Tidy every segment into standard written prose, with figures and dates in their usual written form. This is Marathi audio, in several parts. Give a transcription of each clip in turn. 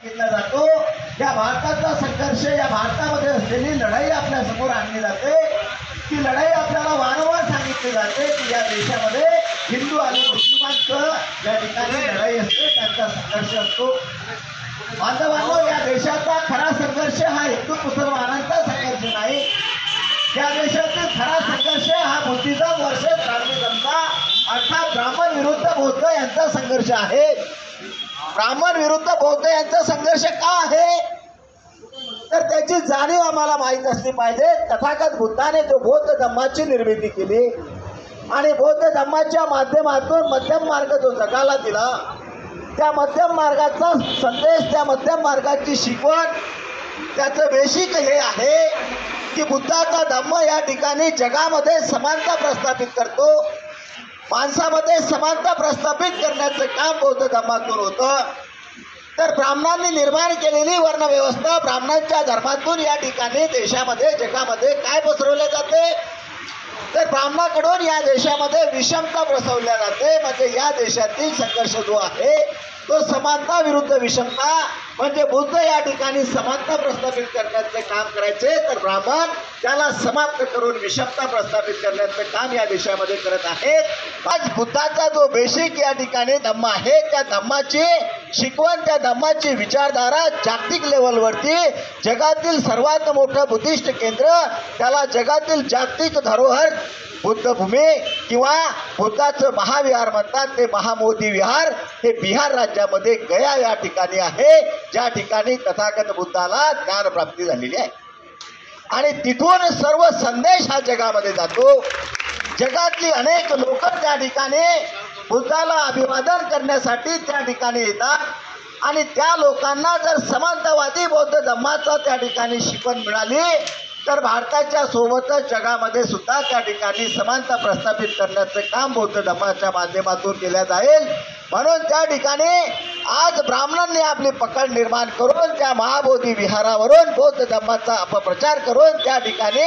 केला जातो। या भारताचा संघर्ष, या भारतामध्ये असलेली लढाई आपल्या समोर आणली जाते। ती लढाई आपल्याला वारंवार सांगितली जाते की या देशामध्ये हिंदू आणि मुस्लिमांचं या ठिकाणी लढाई असते, त्यांचा संघर्ष असतो। बांधवांनो, या देशाचा खरा संघर्ष हा हिंदू मुसलमानांचा संघर्ष नाही। या देशातील खरा संघर्ष हा बुद्धिझम वर्सेस ब्राह्मणिझमचा अर्थात ब्राह्मण विरुद्ध बौद्ध यांचा संघर्ष आहे। ब्राह्मण विरुद्ध बौद्ध यांचा संघर्ष का आहे तर त्याची जाणीव आम्हाला माहीत असली पाहिजे। तथागत बुद्धाने जो बौद्ध धम्माची निर्मिती केली आणि बौद्ध धम्माच्या माध्यमातून मध्यम मार्ग जो जगाला दिला, त्या मध्यम मार्गाचा संदेश, त्या मध्यम मार्गाची शिकवण, त्याचं बेसिक हे आहे की बुद्धाचा धम्म या ठिकाणी जगामध्ये समानता प्रस्थापित करतो। माणसामध्ये समानता प्रस्थापित करण्याचं काम बौद्ध धर्मातून होतं। तर ब्राह्मणांनी निर्माण केलेली वर्णव्यवस्था, ब्राह्मणांच्या धर्मातून या ठिकाणी देशामध्ये जगामध्ये काय पसरवले जाते तर ब्राह्मणाकडून या देशामध्ये विषमता पसरवल्या जाते। म्हणजे या देशातील संघर्ष जो आहे तो समानता विरुद्ध विषमता, म्हणजे बुद्ध या ठिकाणी समानता प्रस्थापित करण्याचे काम करायचे तर ब्राह्मण त्याला समाप्त करून विषमता प्रस्थापित करण्याचे काम या देशामध्ये करत आहेत। आज बुद्धाचा जो बेसिक या ठिकाणी धम्म आहे, त्या धम्माची शिकवण, त्या धम्माची विचारधारा जागतिक लेवलवरती जगातील सर्वात मोठं बुद्धिस्ट केंद्र, त्याला जगातील जागतिक धरोहर बुद्धभूमी किंवा बुद्धाचं महाविहार म्हणतात, ते महामोदी विहार हे बिहार राज्यामध्ये गया या ठिकाणी आहे, ज्या ठिकाणी तथागत बुद्धाला ज्ञानप्राप्ती झालेली आहे। आणि तिथून सर्व संदेश हा जगामध्ये जातो। जगातली अनेक लोक त्या ठिकाणी बुद्धाला अभिवादन करण्यासाठी त्या ठिकाणी येतात आणि त्या लोकांना जर समानतावादी बौद्ध धम्माचा त्या ठिकाणी शिकवण मिळाली तर भारताच्या सोबतच जगामध्ये सुद्धा त्या ठिकाणी समानता प्रस्थापित करण्याचे काम बौद्ध धर्माच्या माध्यमातून केले जाईल। म्हणून त्या ठिकाणी आज ब्राह्मणांनी आपली पकड निर्माण करून त्या महाबोधी विहारावरून बौद्ध धर्माचा अपप्रचार करून त्या ठिकाणी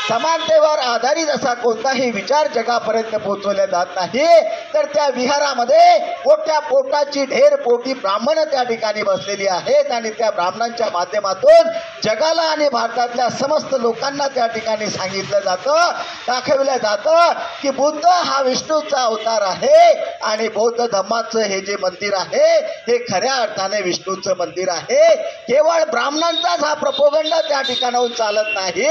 समानतेवर आधारित असा कोणताही विचार जगापर्यंत पोहोचवला जात नाही। तर त्या विहारामध्ये मोठ्या पोटाची ढेर पोटी ब्राह्मण त्या ठिकाणी बसलेली आहेत आणि त्या ब्राह्मणांच्या माध्यमातून जगाला आणि भारतातल्या समस्त लोकांना त्या ठिकाणी सांगितलं जातं, दाखवलं जातं की बुद्ध हा विष्णूचा अवतार आहे आणि बौद्ध धर्माचं हे जे मंदिर आहे हे खऱ्या अर्थाने विष्णूचं मंदिर आहे। केवळ ब्राह्मणांचाच हा प्रपोगंडा त्या ठिकाणाहून चालत नाही।